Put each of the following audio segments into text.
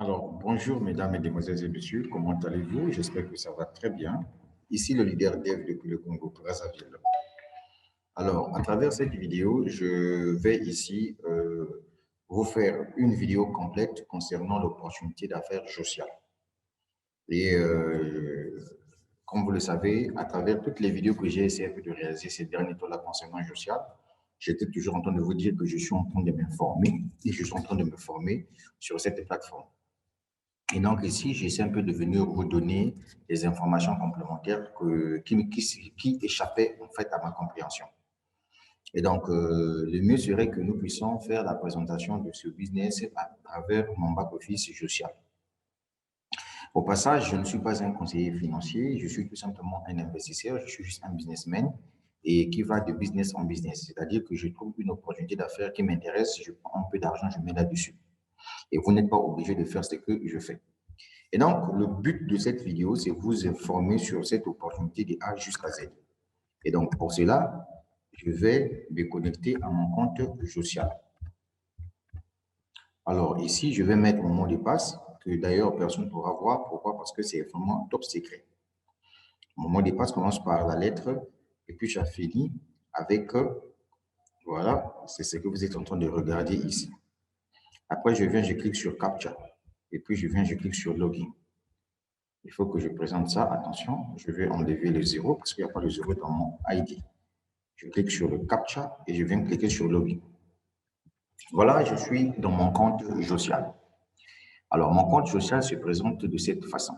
Alors, bonjour mesdames, mesdemoiselles et messieurs, comment allez-vous? J'espère que ça va très bien. Ici le leader Dev depuis le Congo, Brazzaville. Alors, à travers cette vidéo, je vais ici vous faire une vidéo complète concernant l'opportunité d'affaires sociales. Et comme vous le savez, à travers toutes les vidéos que j'ai essayé de réaliser ces derniers temps-là concernant social, j'étais toujours en train de vous dire que je suis en train de m'informer et je suis en train de me former sur cette plateforme. Et donc ici, j'essaie un peu de venir vous donner des informations complémentaires qui échappaient en fait à ma compréhension. Et donc, le mieux serait que nous puissions faire la présentation de ce business à travers mon back-office social. Au passage, je ne suis pas un conseiller financier, je suis tout simplement un investisseur, je suis juste un businessman et qui va de business en business. C'est-à-dire que je trouve une opportunité d'affaires qui m'intéresse, je prends un peu d'argent, je mets là-dessus. Et vous n'êtes pas obligé de faire ce que je fais. Et donc, le but de cette vidéo, c'est vous informer sur cette opportunité de A jusqu'à Z. Et donc, pour cela, je vais me connecter à mon compte social. Alors, ici, je vais mettre mon mot de passe, que d'ailleurs, personne ne pourra voir. Pourquoi? Parce que c'est vraiment top secret. Mon mot de passe commence par la lettre, et puis ça finit avec, voilà, c'est ce que vous êtes en train de regarder ici. Après, je clique sur Captcha, et puis je clique sur Login. Il faut que je présente ça. Attention, je vais enlever le 0 parce qu'il n'y a pas de 0 dans mon ID. Je clique sur le CAPTCHA et je viens cliquer sur Login. Voilà, je suis dans mon compte social. Alors, mon compte social se présente de cette façon.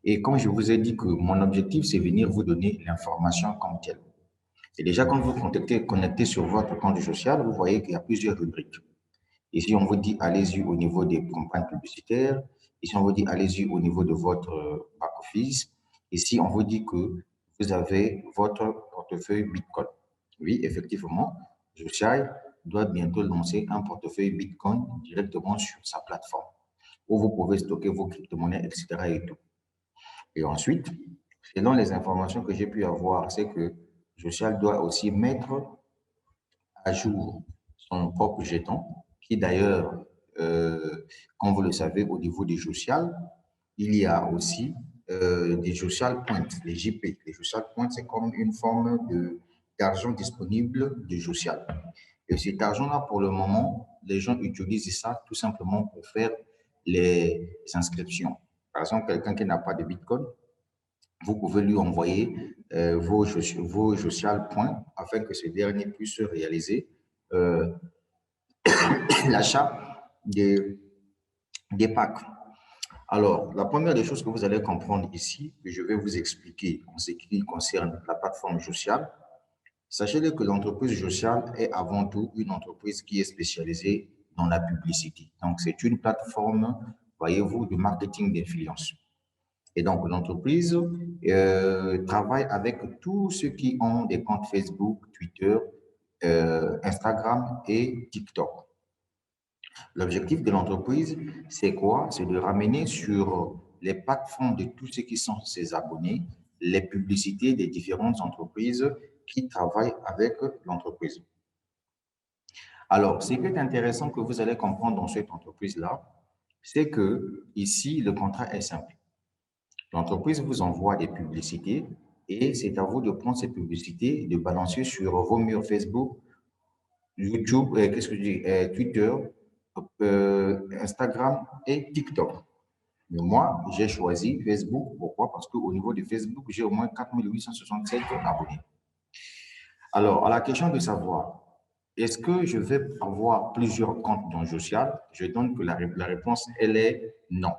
Et comme je vous ai dit que mon objectif, c'est venir vous donner l'information comme telle. Et déjà, quand vous connectez sur votre compte social, vous voyez qu'il y a plusieurs rubriques. Ici, on vous dit, allez-y au niveau des campagnes publicitaires. Ici, on vous dit, allez-y au niveau de votre back-office. Ici, on vous dit que vous avez votre portefeuille Bitcoin. Oui, effectivement, Social doit bientôt lancer un portefeuille Bitcoin directement sur sa plateforme où vous pouvez stocker vos crypto-monnaies, etc. Et tout. Et ensuite, selon les informations que j'ai pu avoir, c'est que Social doit aussi mettre à jour son propre jeton, qui d'ailleurs, comme vous le savez, au niveau des social, il y a aussi des social points, les JP. Les social points, c'est comme une forme d'argent disponible de social. Et cet argent-là, pour le moment, les gens utilisent ça tout simplement pour faire les inscriptions. Par exemple, quelqu'un qui n'a pas de Bitcoin, vous pouvez lui envoyer vos social points afin que ce dernier puisse réaliser euh, l'achat des packs. Alors, la première des choses que vous allez comprendre ici, que je vais vous expliquer en ce qui concerne la plateforme sociale, sachez que l'entreprise sociale est avant tout une entreprise qui est spécialisée dans la publicité. Donc, c'est une plateforme, voyez-vous, de marketing d'influence. Et donc, l'entreprise travaille avec tous ceux qui ont des comptes Facebook, Twitter, Instagram et TikTok. L'objectif de l'entreprise, c'est quoi? C'est de ramener sur les plateformes de tous ceux qui sont ses abonnés les publicités des différentes entreprises qui travaillent avec l'entreprise. Alors, ce qui est intéressant que vous allez comprendre dans cette entreprise-là, c'est que ici, le contrat est simple. L'entreprise vous envoie des publicités et c'est à vous de prendre ces publicités et de balancer sur vos murs Facebook, YouTube, qu'est-ce que je dis, Twitter, Instagram et TikTok. Mais moi, j'ai choisi Facebook. Pourquoi? Parce qu'au niveau de Facebook, j'ai au moins 4867 abonnés. Alors, à la question de savoir, est-ce que je vais avoir plusieurs comptes dans social? Je donne que la réponse, elle est non.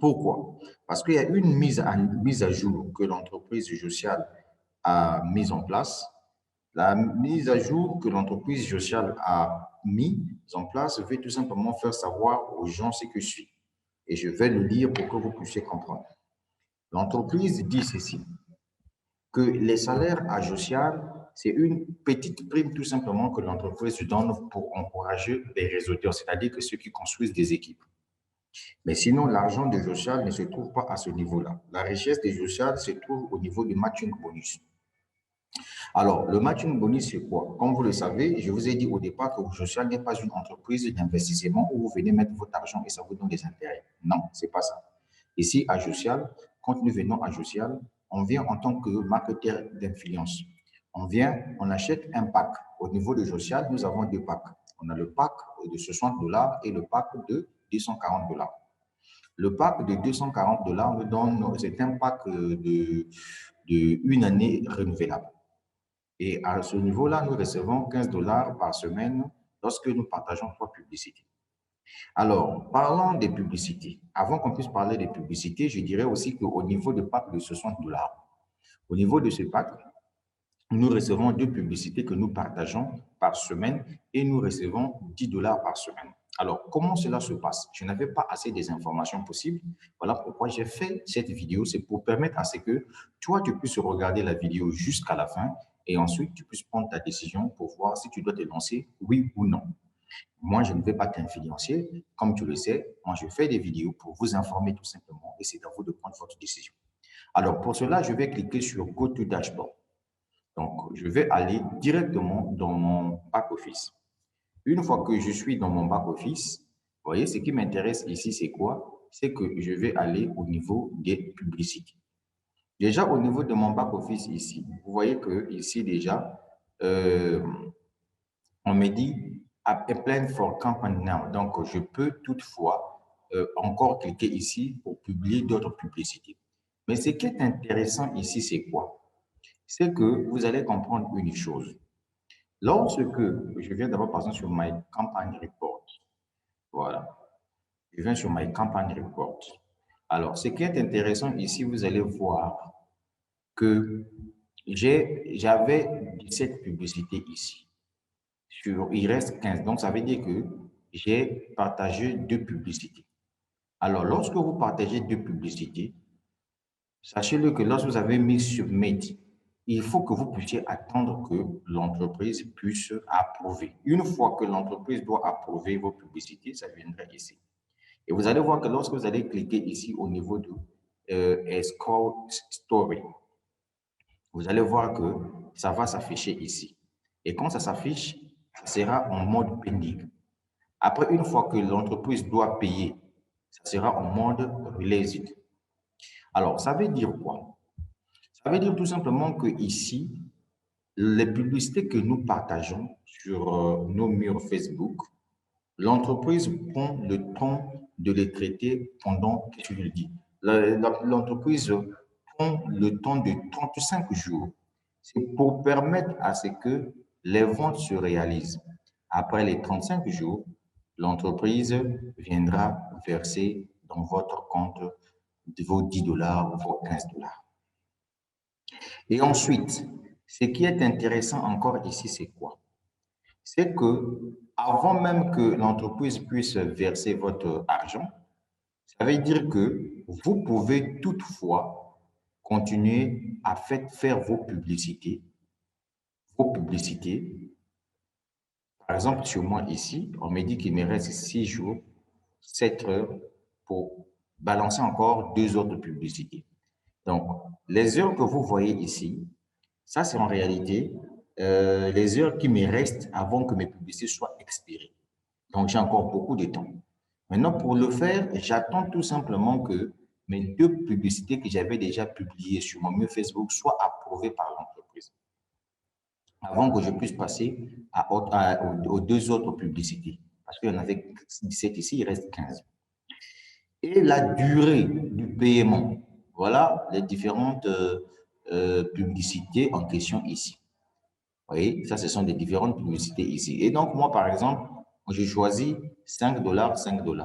Pourquoi? Parce qu'il y a une mise à jour que l'entreprise sociale a mise en place. La mise à jour que l'entreprise sociale a mise en place veut tout simplement faire savoir aux gens ce que je suis. Et je vais le lire pour que vous puissiez comprendre. L'entreprise dit ceci, que les salaires à social, c'est une petite prime tout simplement que l'entreprise donne pour encourager les réseauteurs, c'est-à-dire que ceux qui construisent des équipes. Mais sinon, l'argent de social ne se trouve pas à ce niveau-là. La richesse de social se trouve au niveau du matching bonus. Alors, le matching bonus, c'est quoi? Comme vous le savez, je vous ai dit au départ que Social n'est pas une entreprise d'investissement où vous venez mettre votre argent et ça vous donne des intérêts. Non, c'est pas ça. Ici, à Social, quand nous venons à Social, on vient en tant que marketeur d'influence. On vient, on achète un pack. Au niveau de Social, nous avons deux packs. On a le pack de 60 $ et le pack de 240 $. Le pack de 240 $ nous donne, c'est un pack de une année renouvelable. Et à ce niveau-là, nous recevons 15 $ par semaine lorsque nous partageons 3 publicités. Alors, parlons des publicités. Avant qu'on puisse parler des publicités, je dirais aussi qu'au niveau de pack de 60 $, au niveau de ce pack, nous recevons 2 publicités que nous partageons par semaine et nous recevons 10 $ par semaine. Alors, comment cela se passe? Je n'avais pas assez des informations possibles. Voilà pourquoi j'ai fait cette vidéo. C'est pour permettre à ce que toi, tu puisses regarder la vidéo jusqu'à la fin et ensuite, tu puisses prendre ta décision pour voir si tu dois te lancer, oui ou non. Moi, je ne vais pas t'influencer. Comme tu le sais, moi, je fais des vidéos pour vous informer tout simplement et c'est à vous de prendre votre décision. Alors, pour cela, je vais cliquer sur Go to Dashboard. Donc, je vais aller directement dans mon back-office. Une fois que je suis dans mon back-office, vous voyez, ce qui m'intéresse ici, c'est quoi? C'est que je vais aller au niveau des publicités. Déjà, au niveau de mon back-office ici, vous voyez que ici déjà, on me dit Apply for campaign now. Donc, je peux toutefois encore cliquer ici pour publier d'autres publicités. Mais ce qui est intéressant ici, c'est quoi? C'est que vous allez comprendre une chose. Lorsque je viens d'abord par exemple sur My Campaign Report, voilà, je viens sur My Campaign Report. Alors, ce qui est intéressant ici, vous allez voir que j'avais 17 publicités ici. Il reste 15. Donc, ça veut dire que j'ai partagé 2 publicités. Alors, lorsque vous partagez 2 publicités, sachez-le que lorsque vous avez mis Submit, il faut que vous puissiez attendre que l'entreprise puisse approuver. Une fois que l'entreprise doit approuver vos publicités, ça viendra ici. Et vous allez voir que lorsque vous allez cliquer ici au niveau de Escort Story, vous allez voir que ça va s'afficher ici. Et quand ça s'affiche, ça sera en mode pending. Après, une fois que l'entreprise doit payer, ça sera en mode released. Alors, ça veut dire quoi? Ça veut dire tout simplement que ici, les publicités que nous partageons sur nos murs Facebook, l'entreprise prend le temps de les traiter pendant, qu'est-ce que je dis? L'entreprise prend le temps de 35 jours. C'est pour permettre à ce que les ventes se réalisent. Après les 35 jours, l'entreprise viendra verser dans votre compte vos 10 $ ou vos 15 $. Et ensuite, ce qui est intéressant encore ici, c'est quoi? C'est que avant même que l'entreprise puisse verser votre argent, ça veut dire que vous pouvez toutefois continuer à faire vos publicités. Vos publicités. Par exemple, sur moi ici, on me dit qu'il me reste 6 jours, 7 heures pour balancer encore 2 autres publicités. Donc, les heures que vous voyez ici, ça c'est en réalité les heures qui me restent avant que mes publicités soient expirées. Donc, j'ai encore beaucoup de temps. Maintenant, pour le faire, j'attends tout simplement que mes 2 publicités que j'avais déjà publiées sur mon mur Facebook soient approuvées par l'entreprise avant que je puisse passer aux 2 autres publicités. Parce qu'il y en avait 17 ici, il reste 15. Et la durée du paiement. Voilà les différentes publicités en question ici. Vous voyez, ça, ce sont des différentes publicités ici. Et donc, moi, par exemple, je choisis 5 $, 5 $.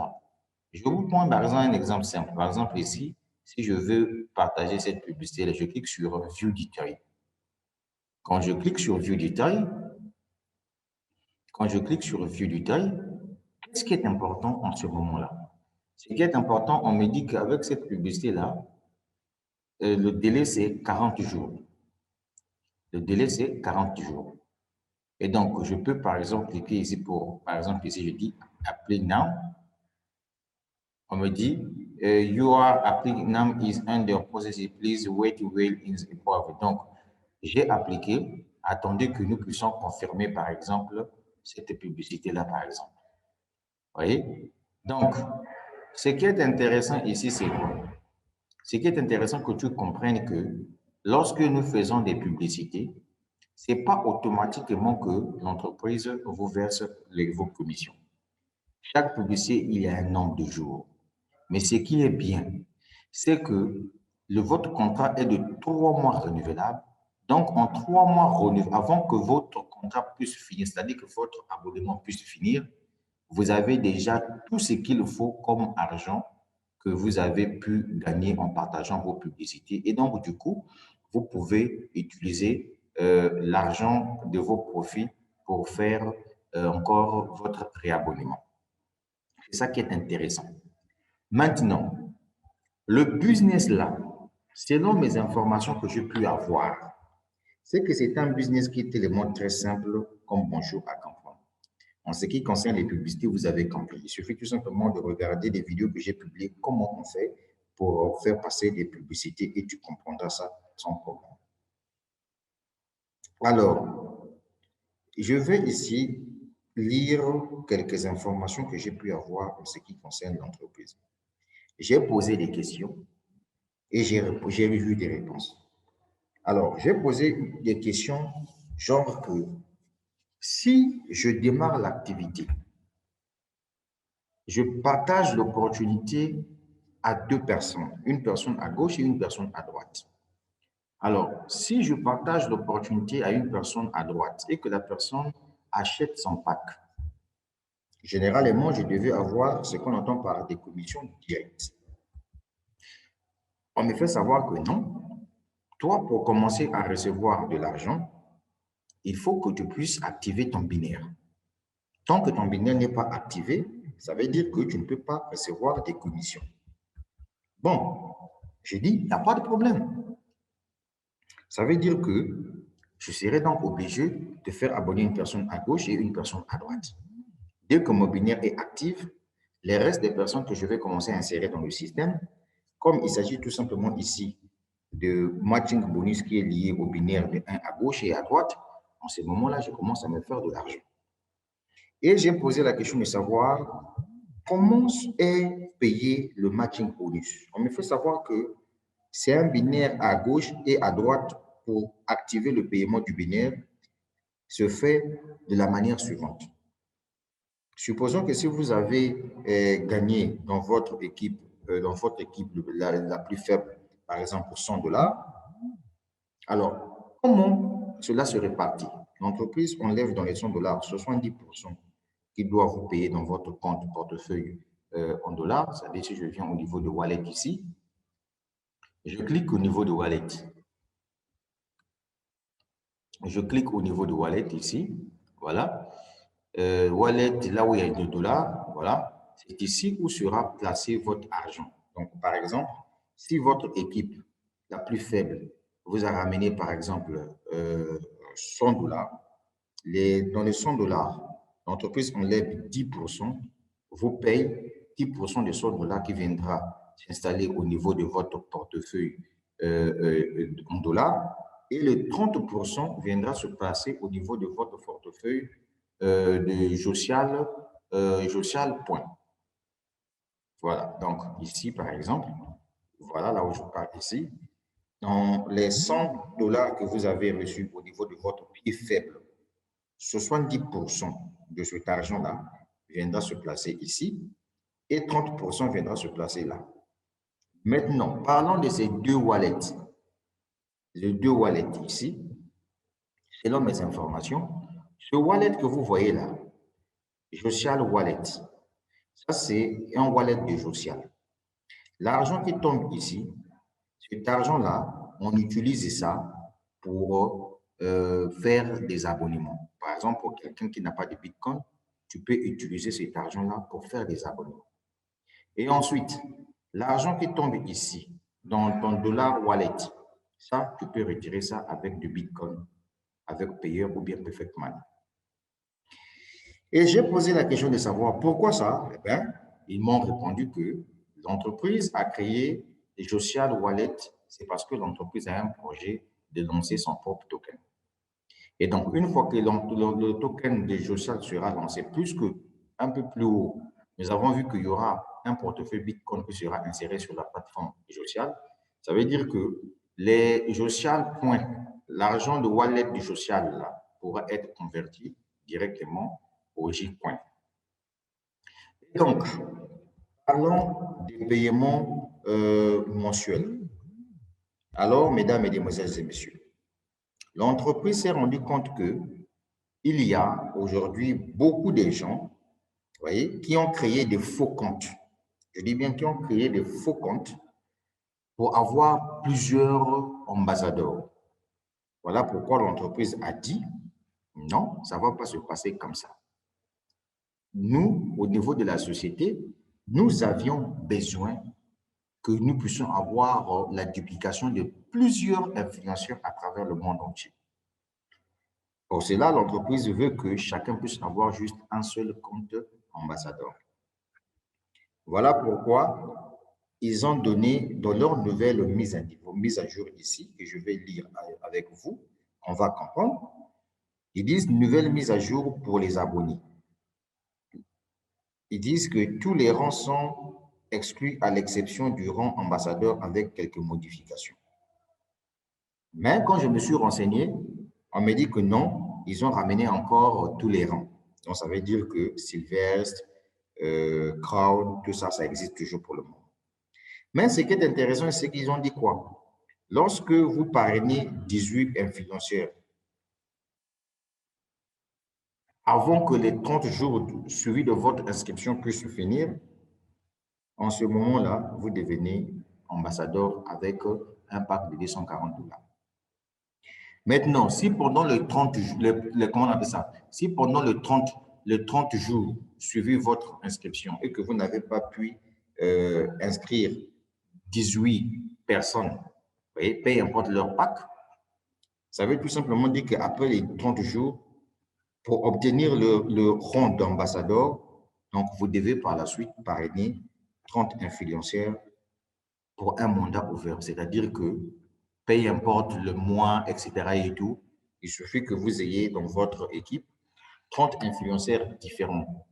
Je vous prends, par exemple, un exemple simple. Par exemple, ici, si je veux partager cette publicité, je clique sur View Detail. Quand je clique sur View Detail, qu'est-ce qui est important en ce moment-là? Ce qui est important, on me dit qu'avec cette publicité-là, le délai, c'est 40 jours. Le délai, c'est 40 jours. Et donc, je peux, par exemple, cliquer ici pour, par exemple, ici, je dis Apply Now. On me dit, Your Apply Now is under process. Please wait well in the above. Donc, j'ai appliqué, attendu que nous puissions confirmer, par exemple, cette publicité-là, par exemple. Vous voyez? Donc, ce qui est intéressant ici, c'est quoi? Ce qui est intéressant que tu comprennes que lorsque nous faisons des publicités, ce n'est pas automatiquement que l'entreprise vous verse vos commissions. Chaque publicité, il y a un nombre de jours. Mais ce qui est bien, c'est que votre contrat est de 3 mois renouvelable. Donc, en 3 mois renouvelables, avant que votre contrat puisse finir, c'est-à-dire que votre abonnement puisse finir, vous avez déjà tout ce qu'il faut comme argent que vous avez pu gagner en partageant vos publicités. Et donc, du coup, vous pouvez utiliser l'argent de vos profits pour faire encore votre réabonnement. C'est ça qui est intéressant. Maintenant, le business là, selon mes informations que j'ai pu avoir, c'est que c'est un business qui est tellement très simple comme bonjour à comprendre. En ce qui concerne les publicités, vous avez compris. Il suffit tout simplement de regarder des vidéos que j'ai publiées, comment on fait pour faire passer des publicités et tu comprendras ça sans problème. Alors, je vais ici lire quelques informations que j'ai pu avoir en ce qui concerne l'entreprise. J'ai posé des questions et j'ai eu des réponses. Alors, j'ai posé des questions genre que si je démarre l'activité, je partage l'opportunité à 2 personnes, une personne à gauche et une personne à droite. Alors, si je partage l'opportunité à une personne à droite et que la personne achète son pack, généralement, je devais avoir ce qu'on entend par des commissions directes. On me fait savoir que non. Toi, pour commencer à recevoir de l'argent, il faut que tu puisses activer ton binaire. Tant que ton binaire n'est pas activé, ça veut dire que tu ne peux pas recevoir des commissions. Bon, j'ai dit, il n'y a pas de problème. Ça veut dire que je serai donc obligé de faire abonner une personne à gauche et une personne à droite. Dès que mon binaire est actif, les restes des personnes que je vais commencer à insérer dans le système, comme il s'agit tout simplement ici de matching bonus qui est lié au binaire de 1 à gauche et à droite, en ce moment-là, je commence à me faire de l'argent. Et j'ai posé la question de savoir comment est payé le matching bonus. On me fait savoir que c'est un binaire à gauche et à droite pour activer le paiement du binaire se fait de la manière suivante. Supposons que si vous avez gagné dans votre équipe la plus faible, par exemple pour 100 $, alors comment cela se répartit? L'entreprise enlève dans les 100 $, 70% qu'il doit vous payer dans votre compte portefeuille en dollars. C'est-à-dire si je viens au niveau de wallet ici, je clique au niveau de wallet. Je clique au niveau de wallet ici, voilà. Wallet, là où il y a 2 $, voilà. C'est ici où sera placé votre argent. Donc, par exemple, si votre équipe la plus faible vous a ramené, par exemple, 100 $, dans les 100 $, l'entreprise enlève 10%, vous paye 10% de 100 $ qui viendra s'installer au niveau de votre portefeuille en dollars et le 30% viendra se placer au niveau de votre portefeuille de Josial Point. Voilà, donc ici par exemple, voilà là où je parle ici, dans les 100 $ que vous avez reçus au niveau de votre pied faible, 70% de cet argent-là viendra se placer ici et 30% viendra se placer là. Maintenant, parlons de ces deux wallets. Les deux wallets ici, selon mes informations, ce wallet que vous voyez là, Josial Wallet, ça c'est un wallet de Josial. L'argent qui tombe ici, cet argent-là, on utilise ça pour faire des abonnements. Par exemple, pour quelqu'un qui n'a pas de Bitcoin, tu peux utiliser cet argent-là pour faire des abonnements. Et ensuite, l'argent qui tombe ici, dans ton dollar wallet, ça, tu peux retirer ça avec du Bitcoin, avec Payer ou bien Perfect Money. Et j'ai posé la question de savoir pourquoi ça. Eh bien, ils m'ont répondu que l'entreprise a créé les Josial Wallet, c'est parce que l'entreprise a un projet de lancer son propre token. Et donc, une fois que le token de Social sera lancé un peu plus haut, nous avons vu qu'il y aura un portefeuille Bitcoin qui sera inséré sur la plateforme Social. Ça veut dire que les Social Points, l'argent de wallet du Social là, pourra être converti directement au J-Coin. Donc, parlons des paiements mensuels. Alors, mesdames, mesdemoiselles et messieurs, l'entreprise s'est rendue compte que il y a aujourd'hui beaucoup de gens, voyez, qui ont créé des faux comptes. Je dis bien qui ont créé des faux comptes pour avoir plusieurs ambassadeurs. Voilà pourquoi l'entreprise a dit non, ça ne va pas se passer comme ça. Nous, au niveau de la société, nous avions besoin que nous puissions avoir la duplication de plusieurs influenceurs à travers le monde entier. Pour cela, l'entreprise veut que chacun puisse avoir juste un seul compte ambassadeur. Voilà pourquoi ils ont donné dans leur nouvelle mise à jour ici, que je vais lire avec vous, on va comprendre. Ils disent nouvelle mise à jour pour les abonnés. Ils disent que tous les rangs sont exclus à l'exception du rang ambassadeur avec quelques modifications. Mais quand je me suis renseigné, on me dit que non, ils ont ramené encore tous les rangs. Donc, ça veut dire que Sylvestre, Crowd, tout ça, ça existe toujours pour le moment. Mais ce qui est intéressant, c'est qu'ils ont dit quoi? Lorsque vous parrainez 18 influenceurs, avant que les 30 jours suivis de votre inscription puissent se finir, en ce moment-là, vous devenez ambassadeur avec un pack de 240 $. Maintenant, si pendant le 30 comment on appelle ça? Si pendant le 30 jours suivi votre inscription et que vous n'avez pas pu inscrire 18 personnes, voyez, peu importe leur pack, ça veut tout simplement dire qu'après les 30 jours, pour obtenir le rang d'ambassadeur, donc vous devez par la suite parrainer 30 influenceurs pour un mandat ouvert. C'est-à-dire que peu importe le mois, etc. et tout, il suffit que vous ayez dans votre équipe 30 influenceurs différents.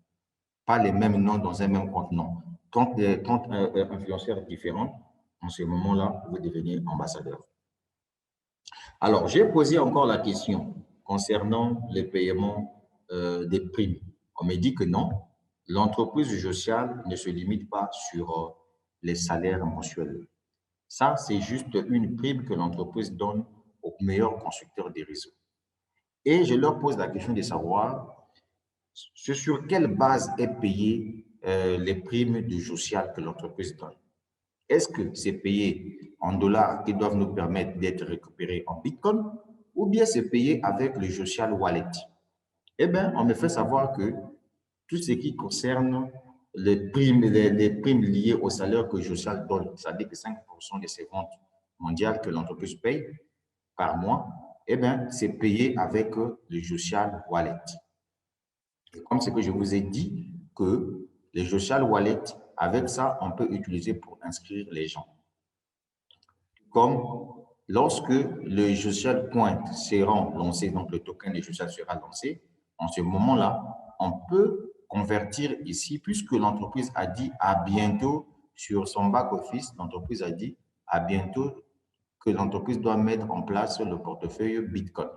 Pas les mêmes noms dans un même compte, non. 30 influenceurs différents, en ce moment-là, vous devenez ambassadeur. Alors, j'ai posé encore la question concernant le paiement des primes. On me dit que non, l'entreprise sociale ne se limite pas sur les salaires mensuels. Ça, c'est juste une prime que l'entreprise donne aux meilleurs constructeurs des réseaux. Et je leur pose la question de savoir sur quelle base est payée les primes du social que l'entreprise donne. Est-ce que c'est payé en dollars qui doivent nous permettre d'être récupérés en Bitcoin ou bien c'est payé avec le social wallet? Eh bien, on me fait savoir que tout ce qui concerne les primes liées au salaire que Social donne, c'est-à-dire que 5% de ses ventes mondiales que l'entreprise paye par mois, eh bien, c'est payé avec le Social Wallet. Et comme ce que je vous ai dit, que le Social Wallet, avec ça, on peut utiliser pour inscrire les gens. Comme lorsque le Social Point sera lancé, donc le token de Social sera lancé, en ce moment-là, on peut convertir ici, puisque l'entreprise a dit à bientôt sur son back-office, l'entreprise a dit à bientôt que l'entreprise doit mettre en place le portefeuille Bitcoin.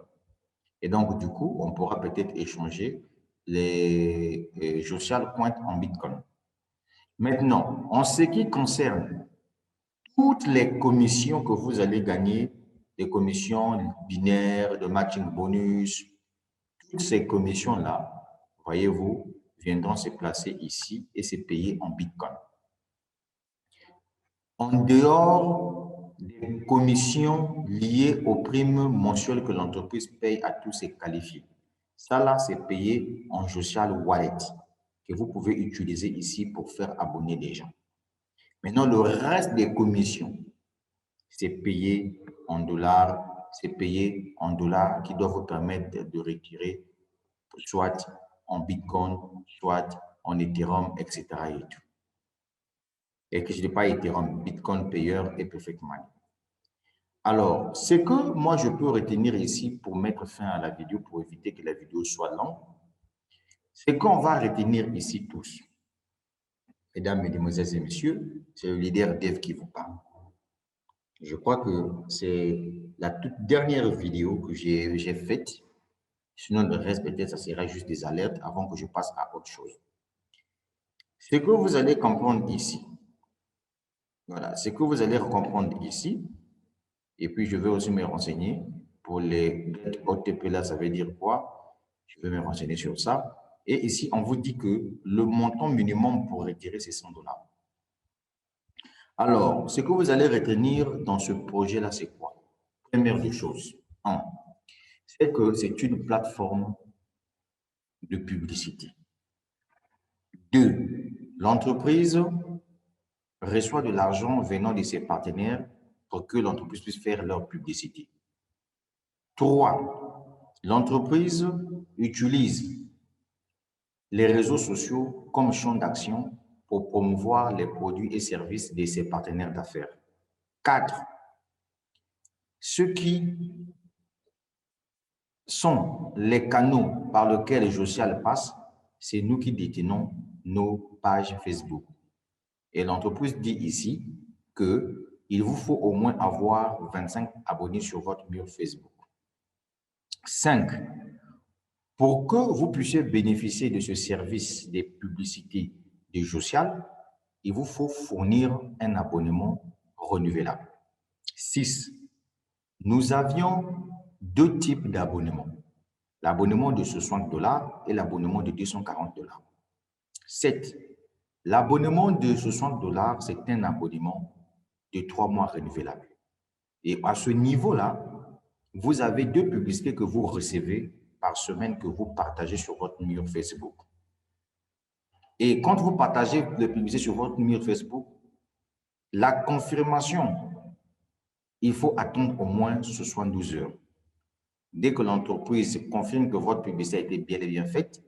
Et donc, du coup, on pourra peut-être échanger les Social Points en Bitcoin. Maintenant, en ce qui concerne toutes les commissions que vous allez gagner, des commissions binaires, de matching bonus, toutes ces commissions-là, voyez-vous, viendront se placer ici et se payer en Bitcoin. En dehors des commissions liées aux primes mensuelles que l'entreprise paye à tous ses qualifiés, ça là, c'est payé en Social Wallet que vous pouvez utiliser ici pour faire abonner les gens. Maintenant, le reste des commissions, c'est payé en dollars, c'est payé en dollars qui doivent vous permettre de retirer soit en Bitcoin, soit en Ethereum, etc. Et tout. Et que je ne dis pas Ethereum, Bitcoin Payer et Perfect Money. Alors, ce que moi je peux retenir ici pour mettre fin à la vidéo, pour éviter que la vidéo soit longue, c'est qu'on va retenir ici tous. Mesdames, Mesdemoiselles et Messieurs, c'est le leader Dev qui vous parle. Je crois que c'est la toute dernière vidéo que j'ai faite. Sinon, le reste, peut-être, ça sera juste des alertes avant que je passe à autre chose. Ce que vous allez comprendre ici, voilà, ce que vous allez comprendre ici, et puis je vais aussi me renseigner pour les OTP là, ça veut dire quoi? Je vais me renseigner sur ça. Et ici, on vous dit que le montant minimum pour retirer, c'est 100 $. Alors, ce que vous allez retenir dans ce projet-là, c'est quoi? Première des choses, c'est que c'est une plateforme de publicité. 2, l'entreprise reçoit de l'argent venant de ses partenaires pour que l'entreprise puisse faire leur publicité. 3, l'entreprise utilise les réseaux sociaux comme champ d'action pour promouvoir les produits et services de ses partenaires d'affaires. 4, ceux qui sont les canaux par lesquels Josial passe, c'est nous qui détenons nos pages Facebook. Et l'entreprise dit ici qu'il vous faut au moins avoir 25 abonnés sur votre mur Facebook. 5, pour que vous puissiez bénéficier de ce service des publicités de Josial, il vous faut fournir un abonnement renouvelable. 6, nous avions 2 types d'abonnements. L'abonnement de 60 $ et l'abonnement de 240 $. 7, l'abonnement de 60 $, c'est un abonnement de 3 mois renouvelable. Et à ce niveau-là, vous avez 2 publicités que vous recevez par semaine que vous partagez sur votre mur Facebook. Et quand vous partagez les publicités sur votre mur Facebook, la confirmation, il faut attendre au moins 72 heures. Dès que l'entreprise confirme que votre publicité a été bel et bien faite,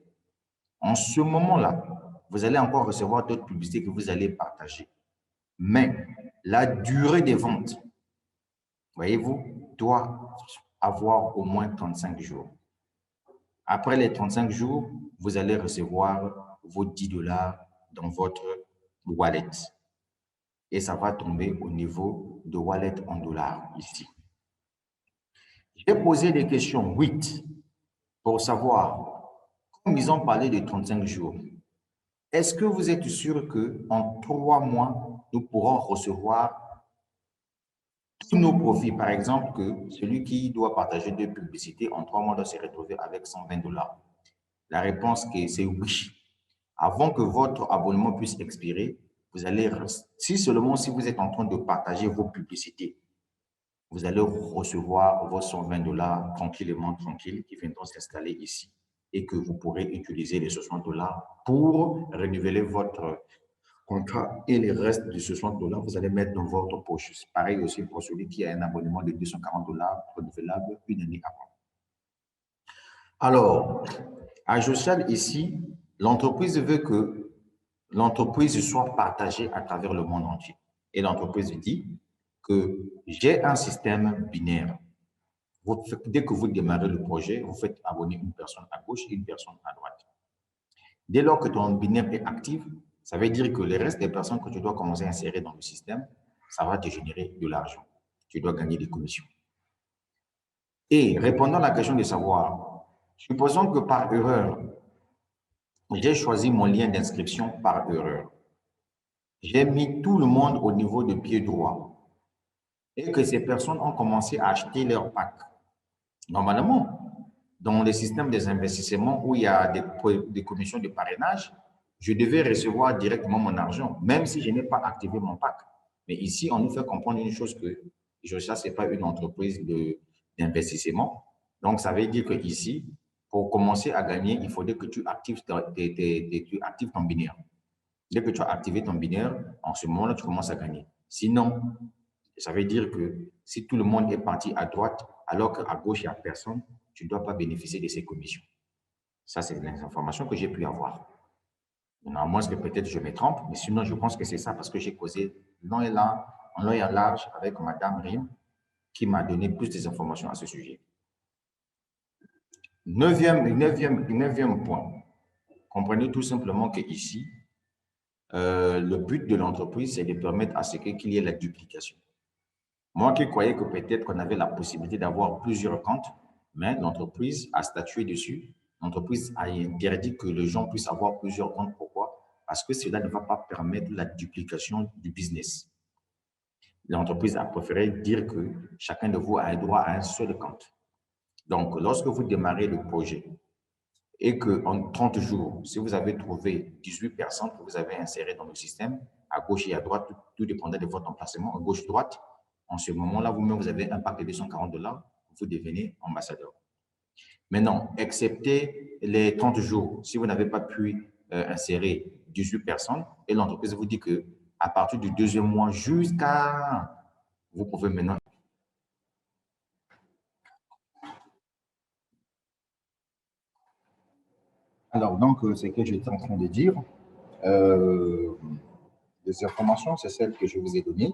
en ce moment-là, vous allez encore recevoir d'autres publicités que vous allez partager. Mais la durée des ventes, voyez-vous, doit avoir au moins 35 jours. Après les 35 jours, vous allez recevoir vos 10 $ dans votre wallet. Et ça va tomber au niveau de wallet en dollars ici. J'ai posé des questions 8 pour savoir, comme ils ont parlé de 35 jours, est-ce que vous êtes sûr qu'en 3 mois, nous pourrons recevoir tous nos profits? Par exemple, que celui qui doit partager 2 publicités en 3 mois doit se retrouver avec 120 $. La réponse c'est oui. Avant que votre abonnement puisse expirer, vous allez, si seulement si vous êtes en train de partager vos publicités, vous allez recevoir vos 120 $ tranquillement, qui viendront s'installer ici et que vous pourrez utiliser les 60 $ pour renouveler votre contrat et le reste de 60 $, vous allez mettre dans votre poche. C'est pareil aussi pour celui qui a un abonnement de 240 $ renouvelable une année avant. Alors, à Josial ici, l'entreprise veut que l'entreprise soit partagée à travers le monde entier. Et l'entreprise dit que j'ai un système binaire. Dès que vous démarrez le projet, vous faites abonner une personne à gauche et une personne à droite. Dès lors que ton binaire est actif, ça veut dire que le reste des personnes que tu dois commencer à insérer dans le système, ça va te générer de l'argent. Tu dois gagner des commissions. Et répondant à la question de savoir, supposons que par erreur, j'ai choisi mon lien d'inscription par erreur. J'ai mis tout le monde au niveau de pied droit et que ces personnes ont commencé à acheter leur pack. Normalement, dans les systèmes des investissements où il y a des commissions de parrainage, je devais recevoir directement mon argent, même si je n'ai pas activé mon pack. Mais ici, on nous fait comprendre une chose que Josial, ce n'est pas une entreprise d'investissement. Donc, ça veut dire qu'ici, pour commencer à gagner, il faudrait que tu actives ton binaire. Dès que tu as activé ton binaire, en ce moment-là, tu commences à gagner. Sinon, ça veut dire que si tout le monde est parti à droite, alors qu'à gauche, il n'y a personne, tu ne dois pas bénéficier de ces commissions. Ça, c'est les informations que j'ai pu avoir. À moins que peut-être je me trompe, mais sinon, je pense que c'est ça parce que j'ai causé long et large avec Madame Rim qui m'a donné plus d'informations à ce sujet. Neuvième point. Comprenez tout simplement qu'ici, le but de l'entreprise, c'est de permettre à ce qu'il y ait la duplication. Moi qui croyais que peut-être qu'on avait la possibilité d'avoir plusieurs comptes, mais l'entreprise a statué dessus. L'entreprise a interdit que les gens puissent avoir plusieurs comptes. Pourquoi? Parce que cela ne va pas permettre la duplication du business. L'entreprise a préféré dire que chacun de vous a un droit à un seul compte. Donc, lorsque vous démarrez le projet et qu'en 30 jours, si vous avez trouvé 18 personnes que vous avez insérées dans le système, à gauche et à droite, tout dépendait de votre emplacement, à gauche-droite, en ce moment-là, vous-même, vous avez un pack de $240, vous devenez ambassadeur. Maintenant, excepté les 30 jours, si vous n'avez pas pu insérer 18 personnes et l'entreprise vous dit qu'à partir du deuxième mois jusqu'à... Vous pouvez maintenant... Alors, donc, c'est ce que j'étais en train de dire. Les informations, c'est celles que je vous ai données.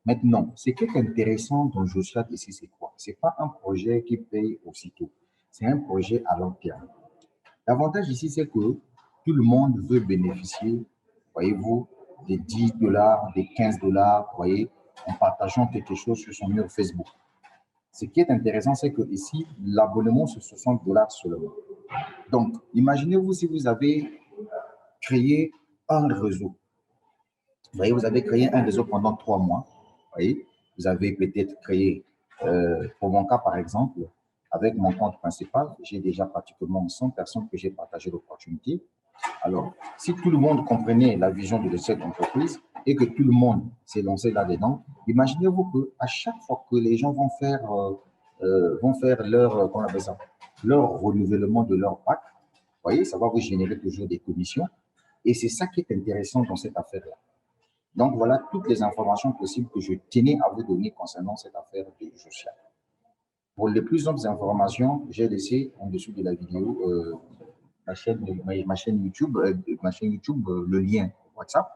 Maintenant, ce qui est intéressant dans Josiat ici, c'est quoi? Ce n'est pas un projet qui paye aussitôt. C'est un projet à long terme. L'avantage ici, c'est que tout le monde veut bénéficier, voyez-vous, des $10, des $15, voyez, en partageant quelque chose sur son mur Facebook. Ce qui est intéressant, c'est que ici, l'abonnement, c'est $60 seulement. Donc, imaginez-vous si vous avez créé un réseau. Vous voyez, vous avez créé un réseau pendant 3 mois. Vous voyez, vous avez peut-être créé, pour mon cas par exemple, avec mon compte principal, j'ai déjà pratiquement 100 personnes que j'ai partagé l'opportunité. Alors, si tout le monde comprenait la vision de cette entreprise et que tout le monde s'est lancé là-dedans, imaginez-vous qu'à chaque fois que les gens vont faire leur, comment on appelle ça, leur renouvellement de leur pack, vous voyez, ça va vous générer toujours des commissions. Et c'est ça qui est intéressant dans cette affaire-là. Donc, voilà toutes les informations possibles que je tenais à vous donner concernant cette affaire de Josiat. Pour les plus amples informations, j'ai laissé en dessous de la vidéo ma chaîne YouTube, le lien WhatsApp.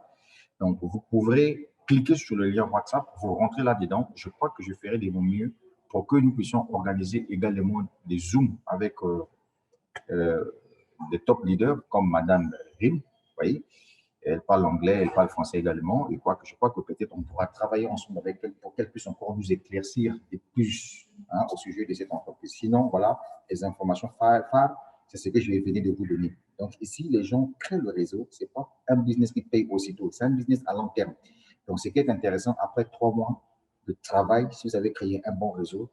Donc, vous pourrez cliquer sur le lien WhatsApp, vous rentrez là-dedans. Je crois que je ferai de mon mieux pour que nous puissions organiser également des Zooms avec des top leaders comme Madame Rim, vous voyez. Elle parle anglais, elle parle français également. Et je crois que peut-être on pourra travailler ensemble avec elle pour qu'elle puisse encore nous éclaircir des plus au sujet de cette entreprise. Sinon, voilà, les informations phares, c'est ce que je vais venir de vous donner. Donc ici, les gens créent le réseau. Ce n'est pas un business qui paye aussitôt, c'est un business à long terme. Donc, ce qui est intéressant, après 3 mois de travail, si vous avez créé un bon réseau,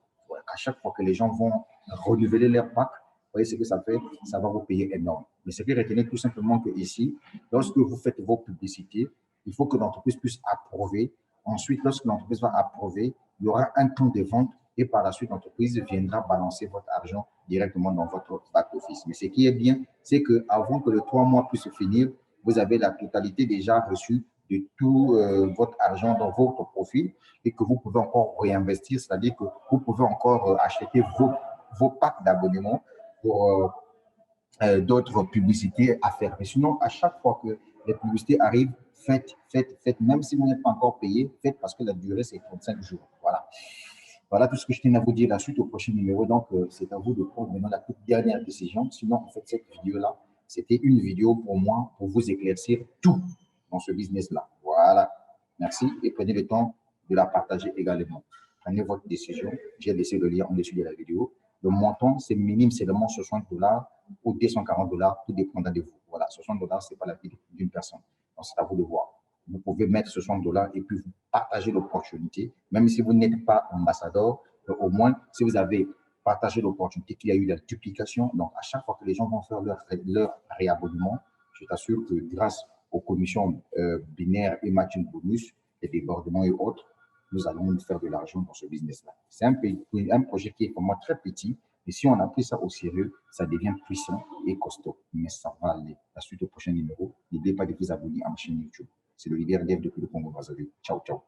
à chaque fois que les gens vont renouveler leur pack, vous voyez ce que ça fait? Ça va vous payer énorme. Mais ce que retenez tout simplement que ici, lorsque vous faites vos publicités, il faut que l'entreprise puisse approuver. Ensuite, lorsque l'entreprise va approuver, il y aura un temps de vente et par la suite, l'entreprise viendra balancer votre argent directement dans votre back-office. Mais ce qui est bien, c'est qu'avant que les 3 mois puissent finir, vous avez la totalité déjà reçue de tout votre argent dans votre profil et que vous pouvez encore réinvestir, c'est-à-dire que vous pouvez encore acheter vos packs d'abonnement pour d'autres publicités à faire. Mais sinon, à chaque fois que les publicités arrivent, faites, même si vous n'êtes pas encore payé, faites parce que la durée, c'est 35 jours. Voilà. Voilà tout ce que je tiens à vous dire la suite au prochain numéro. Donc, c'est à vous de prendre maintenant la toute dernière décision. Sinon, en fait, cette vidéo-là, c'était une vidéo pour moi, pour vous éclaircir tout dans ce business-là. Voilà. Merci et prenez le temps de la partager également. Prenez votre décision. J'ai laissé le lien en dessous de la vidéo. Le montant, c'est minime, c'est seulement $60 ou $240, tout dépendant de vous. Voilà, $60, ce n'est pas la vie d'une personne. Donc, c'est à vous de voir. Vous pouvez mettre $60 et puis vous partagez l'opportunité. Même si vous n'êtes pas ambassadeur, au moins, si vous avez partagé l'opportunité qu'il y a eu la duplication, donc à chaque fois que les gens vont faire leur réabonnement, je t'assure que grâce aux commissions binaires et matching bonus, les débordements et autres, nous allons faire de l'argent dans ce business-là. C'est un projet qui est pour moi très petit, mais si on a pris ça au sérieux, ça devient puissant et costaud. Mais ça va aller. La suite au prochain numéro. N'oubliez pas de vous abonner à ma chaîne YouTube. C'est le leader Dev depuis le Congo Brazzaville. Ciao, ciao.